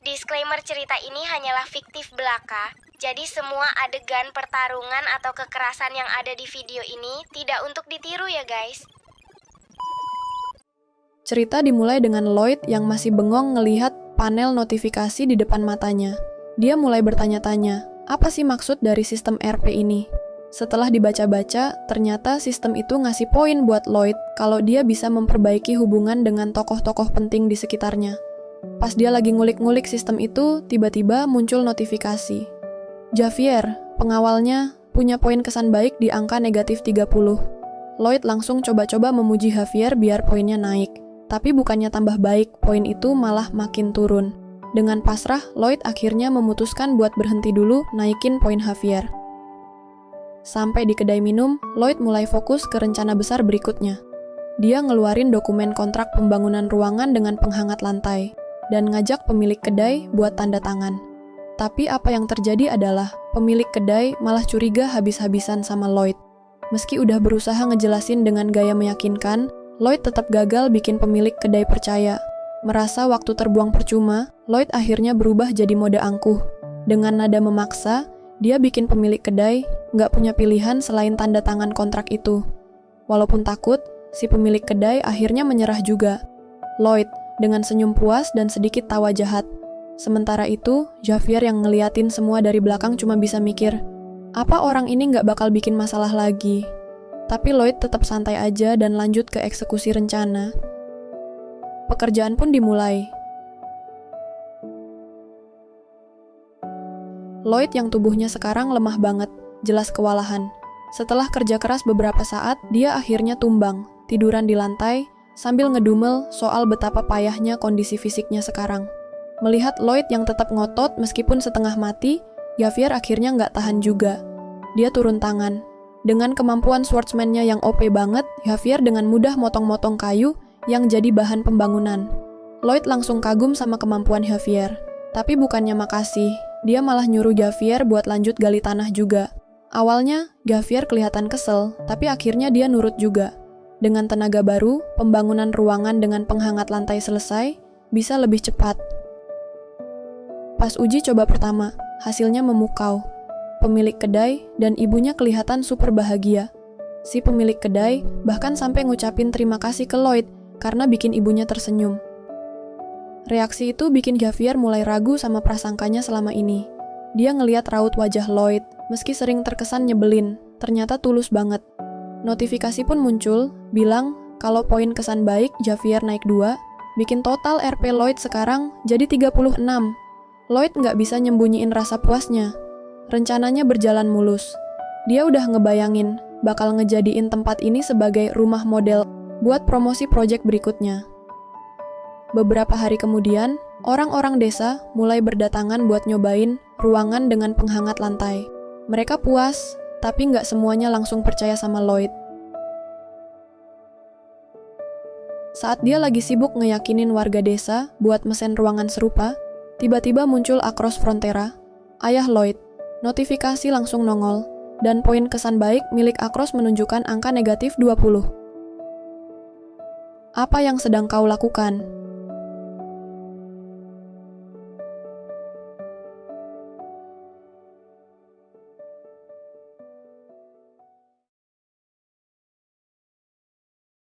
Disclaimer, cerita ini hanyalah fiktif belaka, jadi semua adegan pertarungan atau kekerasan yang ada di video ini tidak untuk ditiru ya guys. Cerita dimulai dengan Lloyd yang masih bengong ngelihat panel notifikasi di depan matanya. Dia mulai bertanya-tanya, apa sih maksud dari sistem RP ini? Setelah dibaca-baca, ternyata sistem itu ngasih poin buat Lloyd kalau dia bisa memperbaiki hubungan dengan tokoh-tokoh penting di sekitarnya. Pas dia lagi ngulik-ngulik sistem itu, tiba-tiba muncul notifikasi. Javier, pengawalnya, punya poin kesan baik di angka negatif 30. Lloyd langsung coba-coba memuji Javier biar poinnya naik. Tapi bukannya tambah baik, poin itu malah makin turun. Dengan pasrah, Lloyd akhirnya memutuskan buat berhenti dulu naikin poin Javier. Sampai di kedai minum, Lloyd mulai fokus ke rencana besar berikutnya. Dia ngeluarin dokumen kontrak pembangunan ruangan dengan penghangat lantai, dan ngajak pemilik kedai buat tanda tangan. Tapi apa yang terjadi adalah, pemilik kedai malah curiga habis-habisan sama Lloyd. Meski udah berusaha ngejelasin dengan gaya meyakinkan, Lloyd tetap gagal bikin pemilik kedai percaya. Merasa waktu terbuang percuma, Lloyd akhirnya berubah jadi mode angkuh. Dengan nada memaksa, dia bikin pemilik kedai nggak punya pilihan selain tanda tangan kontrak itu. Walaupun takut, si pemilik kedai akhirnya menyerah juga. Lloyd dengan senyum puas dan sedikit tawa jahat. Sementara itu, Javier yang ngeliatin semua dari belakang cuma bisa mikir, apa orang ini nggak bakal bikin masalah lagi? Tapi Lloyd tetap santai aja dan lanjut ke eksekusi rencana. Pekerjaan pun dimulai. Lloyd yang tubuhnya sekarang lemah banget, jelas kewalahan. Setelah kerja keras beberapa saat, dia akhirnya tumbang, tiduran di lantai, sambil ngedumel soal betapa payahnya kondisi fisiknya sekarang. Melihat Lloyd yang tetap ngotot meskipun setengah mati, Javier akhirnya nggak tahan juga. Dia turun tangan. Dengan kemampuan swordsman-nya yang OP banget, Javier dengan mudah motong-motong kayu yang jadi bahan pembangunan. Lloyd langsung kagum sama kemampuan Javier. Tapi bukannya makasih, dia malah nyuruh Javier buat lanjut gali tanah juga. Awalnya, Javier kelihatan kesel, tapi akhirnya dia nurut juga. Dengan tenaga baru, pembangunan ruangan dengan penghangat lantai selesai, bisa lebih cepat. Pas uji coba pertama, hasilnya memukau. Pemilik kedai dan ibunya kelihatan super bahagia. Si pemilik kedai bahkan sampai ngucapin terima kasih ke Lloyd karena bikin ibunya tersenyum. Reaksi itu bikin Javier mulai ragu sama prasangkanya selama ini. Dia ngeliat raut wajah Lloyd, meski sering terkesan nyebelin, ternyata tulus banget. Notifikasi pun muncul, bilang kalau poin kesan baik Javier naik 2, bikin total RP Lloyd sekarang jadi 36. Lloyd nggak bisa nyembunyiin rasa puasnya. Rencananya berjalan mulus. Dia udah ngebayangin bakal ngejadiin tempat ini sebagai rumah model buat promosi proyek berikutnya. Beberapa hari kemudian, orang-orang desa mulai berdatangan buat nyobain ruangan dengan penghangat lantai. Mereka puas, tapi nggak semuanya langsung percaya sama Lloyd. Saat dia lagi sibuk ngeyakinin warga desa buat mesen ruangan serupa, tiba-tiba muncul Across Frontera, ayah Lloyd. Notifikasi langsung nongol, dan poin kesan baik milik Across menunjukkan angka negatif 20. Apa yang sedang kau lakukan?